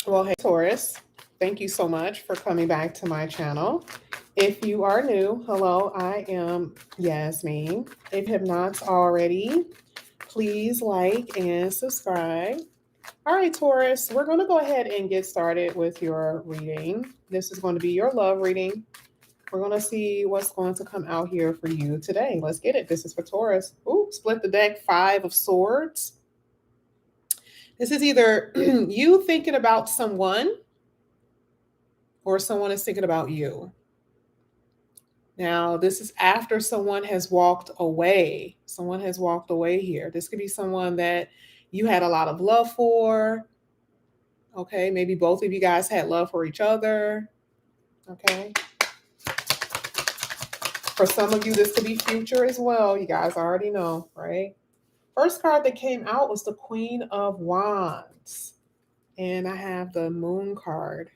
Well, hey, Taurus, thank you so much for coming back to my channel. If you are new, hello, I am Yasmin. If you have not already, please like and subscribe. All right, Taurus, we're going to go ahead and get started with your reading. This is going to be your love reading. We're going to see what's going to come out here for you today. Let's get it. This is for Taurus. Ooh, split the deck, Five of Swords. This is either you thinking about someone or someone is thinking about you. Now, this is after someone has walked away. Someone has walked away here. This could be someone that you had a lot of love for. Okay, maybe both of you guys had love for each other. Okay. For some of you, this could be future as well. You guys already know, right? First card that came out was the Queen of Wands. And I have the Moon card.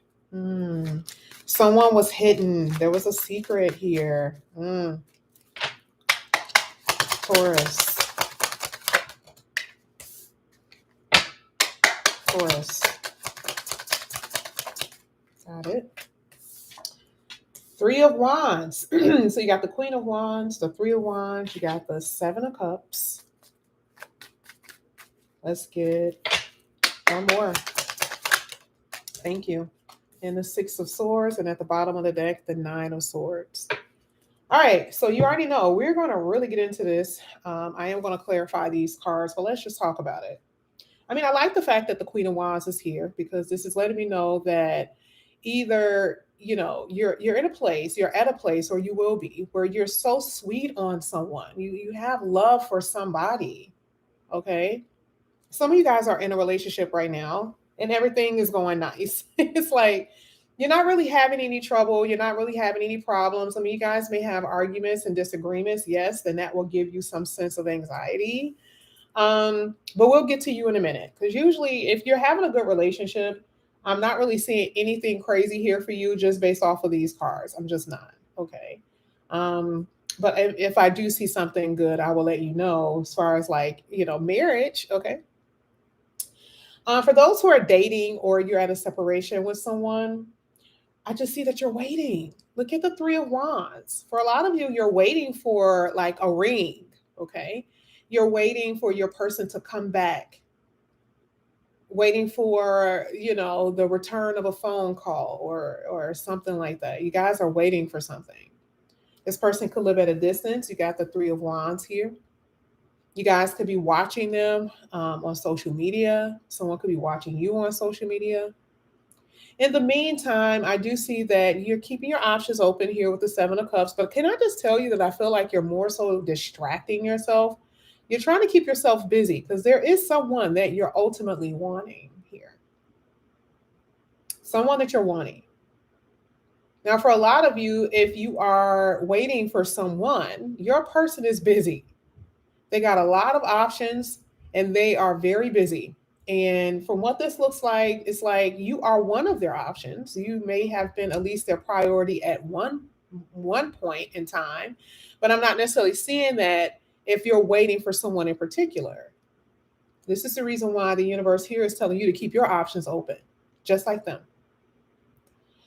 Someone was hidden. There was a secret here. Taurus. Taurus. Got it. Three of Wands. So you got the Queen of Wands, the Three of Wands, you got the Seven of Cups. Let's get one more. Thank you. And the Six of Swords, and at the bottom of the deck, the Nine of Swords. All right, so you already know we're going to really get into this. I am going to clarify these cards, but let's just talk about it. I mean, I like the fact that the Queen of Wands is here because this is letting me know that either, you know, you're in a place, you're at a place, or you will be, where you're so sweet on someone. You have love for somebody. Okay. Some of you guys are in a relationship right now and everything is going nice. It's like you're not really having any trouble. You're not really having any problems. I mean, you guys may have arguments and disagreements. Yes, then that will give you some sense of anxiety. But we'll get to you in a minute. Because usually if you're having a good relationship, I'm not really seeing anything crazy here for you just based off of these cards. I'm just not. Okay. But if I do see something good, I will let you know as far as like, you know, marriage. Okay. For those who are dating or you're at a separation with someone, I just see that you're waiting. Look at the Three of Wands. For a lot of you, you're waiting for like a ring. Okay. You're waiting for your person to come back, waiting for, you know, the return of a phone call or something like that. You guys are waiting for something. This person could live at a distance. You got the Three of Wands here. You guys could be watching them on social media. Someone could be watching you on social media. In the meantime, I do see that you're keeping your options open here with the Seven of Cups. But can I just tell you that I feel like you're more so distracting yourself? You're trying to keep yourself busy because there is someone that you're ultimately wanting here. Someone that you're wanting. Now, for a lot of you, if you are waiting for someone, your person is busy. They got a lot of options and they are very busy. And from what this looks like, it's like you are one of their options. You may have been at least their priority at one point in time, but I'm not necessarily seeing that if you're waiting for someone in particular. This is the reason why the universe here is telling you to keep your options open, just like them.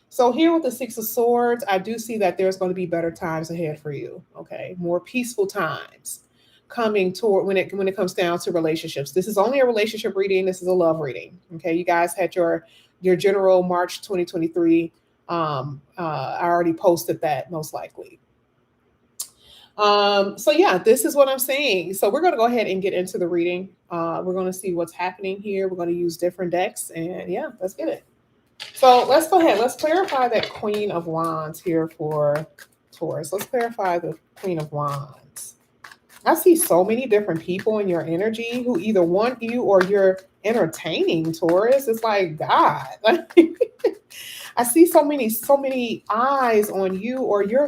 So here with the Six of Swords, I do see that there's going to be better times ahead for you. Okay, more peaceful times coming toward when it comes down to relationships. This is only a relationship reading. This is a love reading. Okay, you guys had your general March 2023. I already posted that most likely. So yeah, this is what I'm saying. So we're going to go ahead and get into the reading. We're going to see what's happening here. We're going to use different decks, and yeah, let's get it. So let's go ahead. Let's clarify that Queen of Wands here for Taurus. Let's clarify the Queen of Wands. I see so many different people in your energy who either want you or you're entertaining, Taurus. It's like, God. I see so many eyes on you, or you're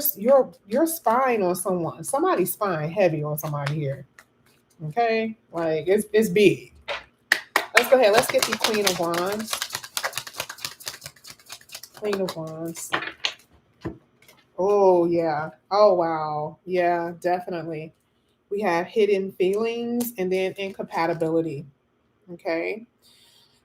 spying on someone. Somebody's spying heavy on somebody here. Okay? Like it's big. Let's go ahead. Let's get the Queen of Wands. Queen of Wands. Oh, yeah. Oh, wow. Yeah, definitely. We have hidden feelings and then incompatibility. Okay.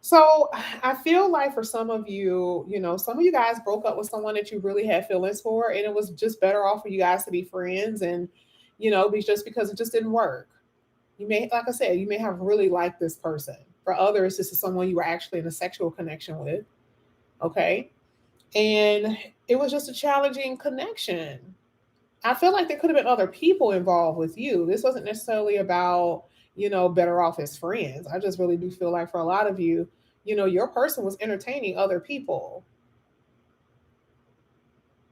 So I feel like for some of you, some of you guys broke up with someone that you really had feelings for, and it was just better off for you guys to be friends, and just because it just didn't work. You may, like I said, you may have really liked this person. For others, this is someone you were actually in a sexual connection with. Okay. And it was just a challenging connection. I feel like there could have been other people involved with you. This wasn't necessarily about, better off as friends. I just really do feel like for a lot of you, your person was entertaining other people.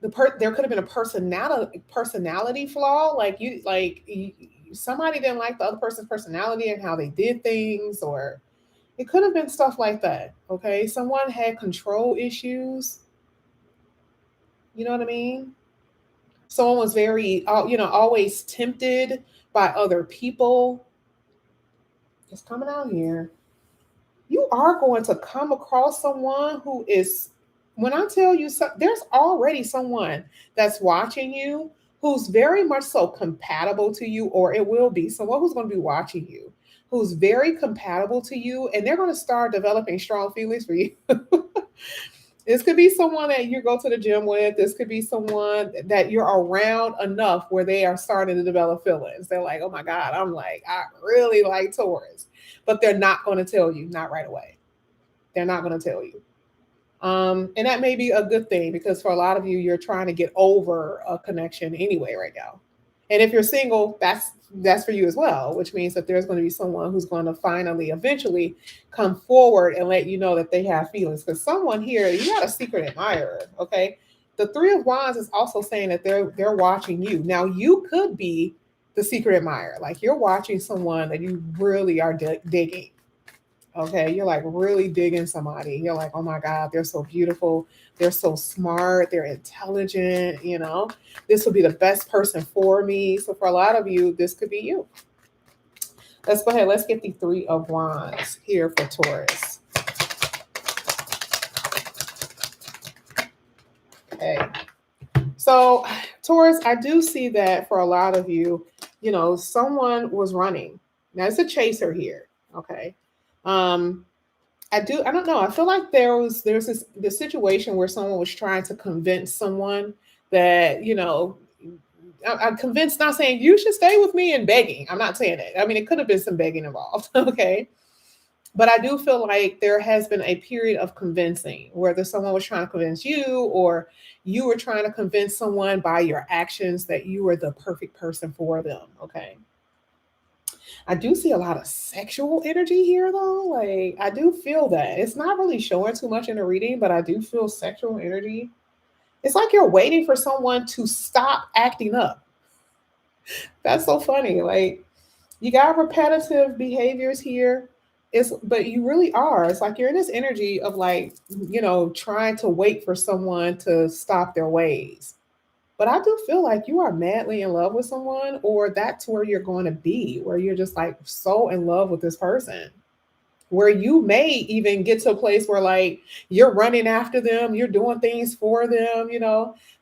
There could have been a personality flaw. Somebody didn't like the other person's personality and how they did things, or it could have been stuff like that. Okay, someone had control issues. You know what I mean? Someone was very, always tempted by other people. It's coming out here. You are going to come across someone who is, when I tell you, there's already someone that's watching you who's very much so compatible to you, or it will be someone who's going to be watching you who's very compatible to you, and they're going to start developing strong feelings for you. This could be someone that you go to the gym with. This could be someone that you're around enough where they are starting to develop feelings. They're like, oh my God, I really like Taurus. But they're not going to tell you, not right away. They're not going to tell you. And that may be a good thing because for a lot of you, you're trying to get over a connection anyway right now. And if you're single, that's for you as well, which means that there's going to be someone who's going to finally, eventually come forward and let you know that they have feelings. Because someone here, you got a secret admirer, okay? The Three of Wands is also saying that they're watching you. Now, you could be the secret admirer. Like you're watching someone that you really are digging. Okay, you're like really digging somebody. You're like, oh my God, they're so beautiful. They're so smart. They're intelligent. This will be the best person for me. So, for a lot of you, this could be you. Let's go ahead. Let's get the Three of Wands here for Taurus. Okay. So, Taurus, I do see that for a lot of you, someone was running. Now, it's a chaser here. Okay. I don't know. I feel like there's this situation where someone was trying to convince someone that, I'm convinced, not saying you should stay with me and begging. I'm not saying it. I mean, it could have been some begging involved. Okay. But I do feel like there has been a period of convincing, whether someone was trying to convince you or you were trying to convince someone by your actions that you were the perfect person for them. Okay. I do see a lot of sexual energy here, though. Like, I do feel that. It's not really showing too much in the reading, but I do feel sexual energy. It's like you're waiting for someone to stop acting up. That's so funny. Like, you got repetitive behaviors here. But you really are. It's like you're in this energy of like, trying to wait for someone to stop their ways. But I do feel like you are madly in love with someone, or that's where you're going to be, where you're just like so in love with this person, where you may even get to a place where like you're running after them, you're doing things for them,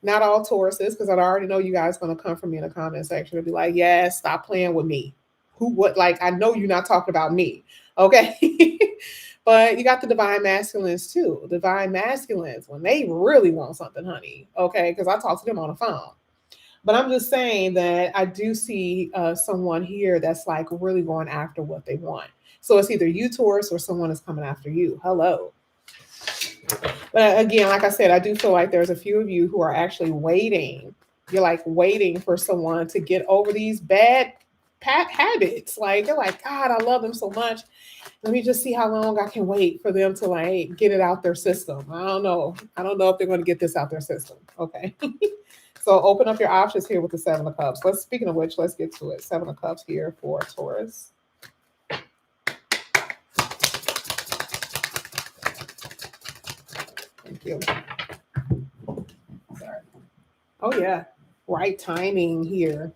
Not all Tauruses, because I already know you guys going to come from me in the comment section and be like, yeah, stop playing with me. Who, what, like, I know you're not talking about me. Okay. But you got the divine masculines too. Divine masculines, when they really want something, honey. Okay. Because I talk to them on the phone. But I'm just saying that I do see someone here that's like really going after what they want. So it's either you, Taurus, or someone is coming after you. Hello. But again, like I said, I do feel like there's a few of you who are actually waiting. You're like waiting for someone to get over these bad habits. Like you're like, God, I love them so much. Let me just see how long I can wait for them to like get it out their system. I don't know. I don't know if they're going to get this out their system. Okay. So open up your options here with the Seven of Cups. Speaking of which, let's get to it. Seven of Cups here for Taurus. Thank you. Sorry. Oh yeah. Right timing here.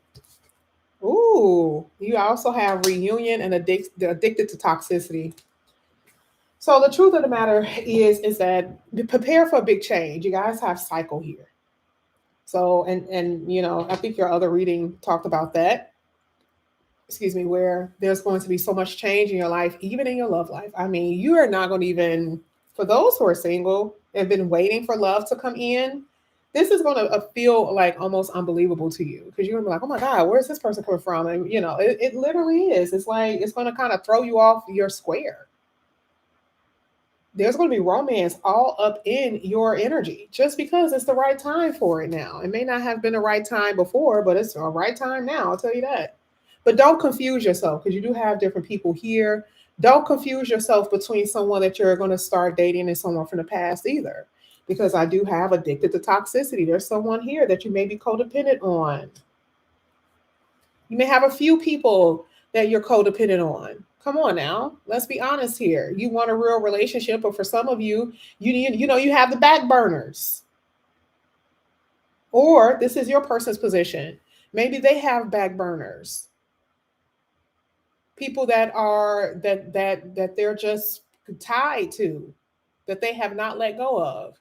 Ooh, you also have reunion and addicted to toxicity. So the truth of the matter is that prepare for a big change. You guys have cycle here. So and I think your other reading talked about that. excuse me, where there's going to be so much change in your life, even in your love life. I mean, you are not going to even, for those who are single and been waiting for love to come in, this is going to feel like almost unbelievable to you because you're going to be like, oh my God, where's this person coming from? And, you know, it literally is. It's like, it's going to kind of throw you off your square. There's going to be romance all up in your energy just because it's the right time for it now. It may not have been the right time before, but it's the right time now. I'll tell you that. But don't confuse yourself because you do have different people here. Don't confuse yourself between someone that you're going to start dating and someone from the past either. Because I do have addicted to toxicity. There's someone here that you may be codependent on. You may have a few people that you're codependent on. Come on now, let's be honest here. You want a real relationship, but for some of you, you need, you know, you have the back burners. Or this is your person's position. Maybe they have back burners. People that are that they're just tied to, that they have not let go of.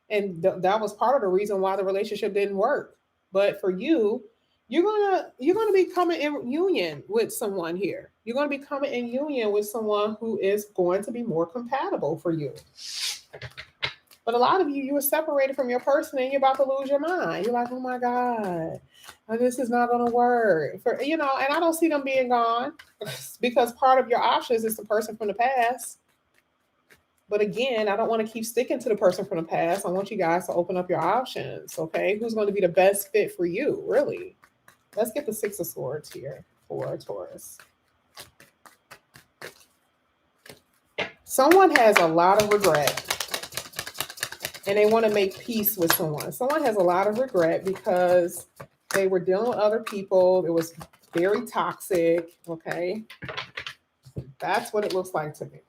And that was part of the reason why the relationship didn't work. But for you, you're gonna be coming in union with someone here. You're gonna be coming in union with someone who is going to be more compatible for you. But a lot of you were separated from your person and you're about to lose your mind. You're like, oh my God, this is not gonna work. For, you know, and I don't see them being gone because part of your options is the person from the past. But again, I don't want to keep sticking to the person from the past. I want you guys to open up your options. Okay, who's going to be the best fit for you, really? Let's get the Six of Swords here for Taurus. Someone has a lot of regret and they want to make peace with someone. Someone has a lot of regret because they were dealing with other people. It was very toxic. Okay, that's what it looks like to me.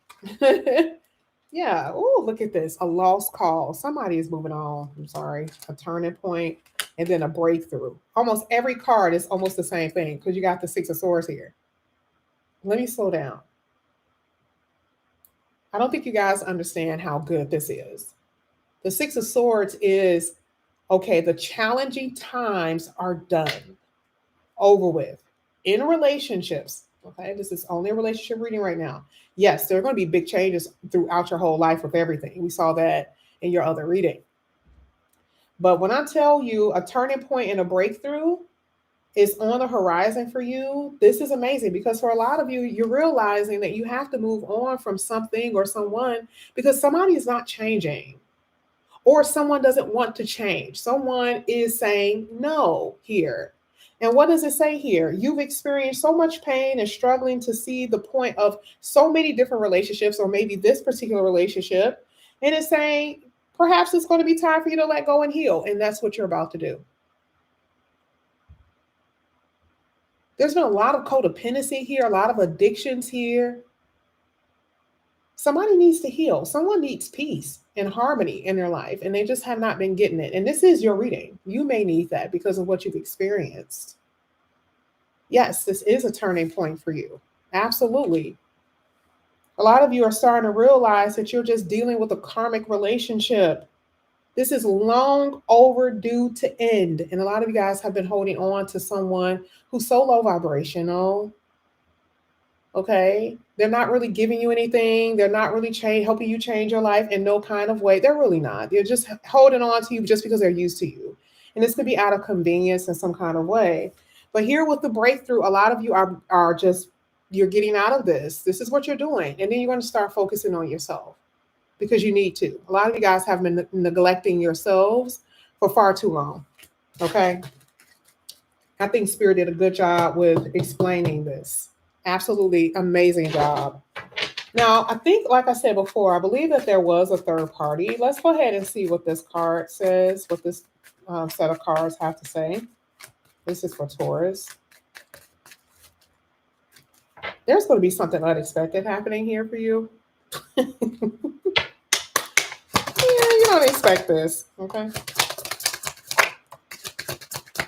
Yeah. Oh, look at this. A lost call. Somebody is moving on. I'm sorry. A turning point and then a breakthrough. Almost every card is almost the same thing because you got the Six of Swords here. Let me slow down. I don't think you guys understand how good this is. The Six of Swords is, okay, the challenging times are done, over with. In relationships, okay, this is only a relationship reading right now. Yes, there are going to be big changes throughout your whole life with everything. We saw that in your other reading. But when I tell you a turning point and a breakthrough is on the horizon for you, this is amazing because for a lot of you, you're realizing that you have to move on from something or someone because somebody is not changing or someone doesn't want to change. Someone is saying no here. And what does it say here? You've experienced so much pain and struggling to see the point of so many different relationships, or maybe this particular relationship. And it's saying, perhaps it's going to be time for you to let go and heal. And that's what you're about to do. There's been a lot of codependency here, a lot of addictions here. Somebody needs to heal. Someone needs peace and harmony in their life, and they just have not been getting it. And this is your reading. You may need that because of what you've experienced. Yes, this is a turning point for you. Absolutely. A lot of you are starting to realize that you're just dealing with a karmic relationship. This is long overdue to end. And a lot of you guys have been holding on to someone who's so low vibrational. Okay, they're not really giving you anything. They're not really helping you change your life in no kind of way. They're really not. They're just holding on to you just because they're used to you. And this could be out of convenience in some kind of way. But here with the breakthrough, a lot of you are just, you're getting out of this. This is what you're doing. And then you're going to start focusing on yourself because you need to. A lot of you guys have been neglecting yourselves for far too long. Okay. I think Spirit did a good job with explaining this. Absolutely amazing job. Now, I think, like I said before, I believe that there was a third party. Let's go ahead and see what this card says, what this set of cards have to say. This is for Taurus. There's going to be something unexpected happening here for you. Yeah, you don't expect this, okay?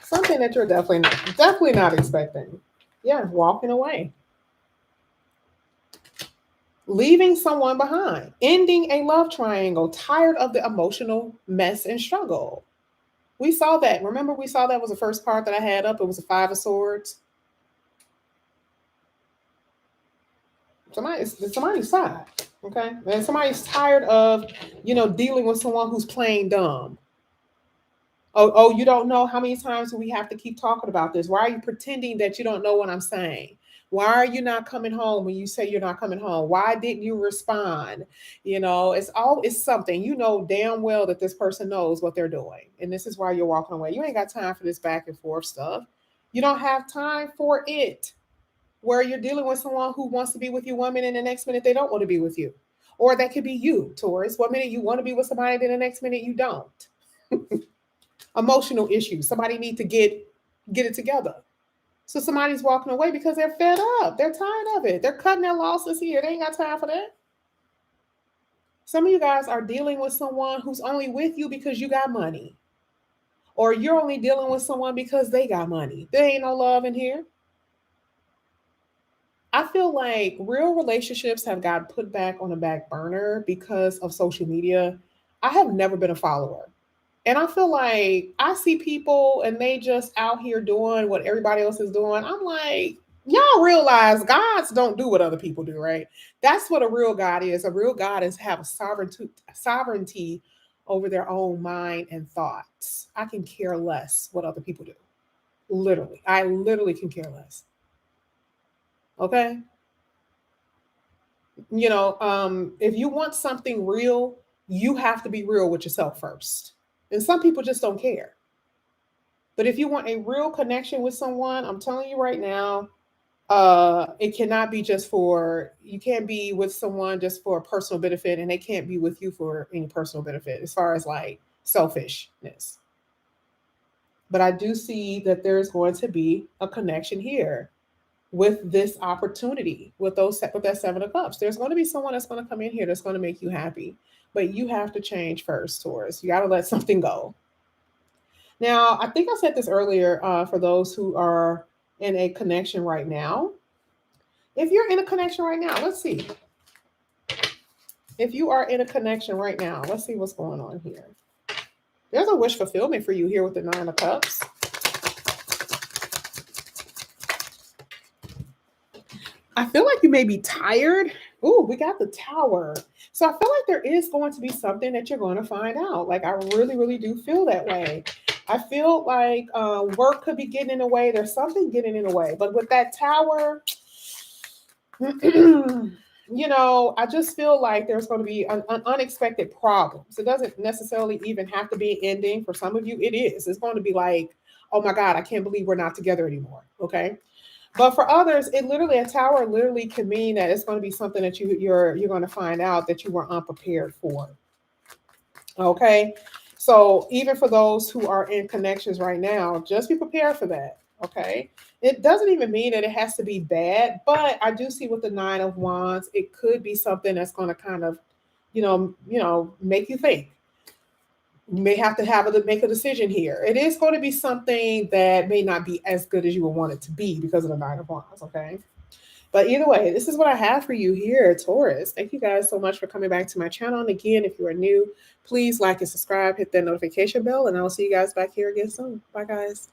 Something that you're definitely not expecting. Yeah, walking away. Leaving someone behind, ending a love triangle, tired of the emotional mess and struggle. We saw that. Remember, we saw that was the first card that I had up. It was a Five of Swords. Somebody's side. Okay. And somebody's tired of, dealing with someone who's playing dumb. Oh, you don't know how many times we have to keep talking about this. Why are you pretending that you don't know what I'm saying? Why are you not coming home when you say you're not coming home? Why didn't you respond? It's something. You know damn well that this person knows what they're doing. And this is why you're walking away. You ain't got time for this back and forth stuff. You don't have time for it. Where you're dealing with someone who wants to be with you one minute and the next minute they don't want to be with you. Or that could be you, Taurus. One minute you want to be with somebody, then the next minute you don't. Emotional issues. Somebody need to get it together. So somebody's walking away because they're fed up. They're tired of it. They're cutting their losses here. They ain't got time for that. Some of you guys are dealing with someone who's only with you because you got money. Or you're only dealing with someone because they got money. There ain't no love in here. I feel like real relationships have got put back on the back burner because of social media. I have never been a follower. And I feel like I see people and they just out here doing what everybody else is doing. I'm like, y'all realize gods don't do what other people do, right? That's what a real God is. A real God is have a sovereignty over their own mind and thoughts. I can care less what other people do. Literally. I literally can care less. Okay? If you want something real, you have to be real with yourself first. And some people just don't care. But if you want a real connection with someone, I'm telling you right now, it cannot be you can't be with someone just for a personal benefit, and they can't be with you for any personal benefit as far as like selfishness. But I do see that there's going to be a connection here with this opportunity with that 7 of cups. There's going to be someone that's going to come in here that's going to make you happy, but you have to change first, Taurus. You got to let something go. Now, I think I said this earlier, for those who are in a connection right now. If you're in a connection right now, let's see. If you are in a connection right now, let's see what's going on here. There's a wish fulfillment for you here with the 9 of cups. I feel like you may be tired. Ooh, we got the Tower. So I feel like there is going to be something that you're going to find out. Like, I really, really do feel that way. I feel like work could be getting in the way. There's something getting in the way. But with that Tower, I just feel like there's going to be an unexpected problems. It doesn't necessarily even have to be an ending. For some of you, it is. It's going to be like, oh my God, I can't believe we're not together anymore. Okay. But for others, a Tower literally can mean that it's going to be something that you're going to find out that you were unprepared for. Okay. So even for those who are in connections right now, just be prepared for that. Okay. It doesn't even mean that it has to be bad, but I do see with the 9 of Wands, it could be something that's going to kind of, make you think. You may have to make a decision here. It is going to be something that may not be as good as you would want it to be because of the 9 of Wands. Okay. But either way, this is what I have for you here, Taurus. Thank you guys so much for coming back to my channel. And again, if you are new, please like and subscribe, hit that notification bell, and I'll see you guys back here again soon. Bye, guys.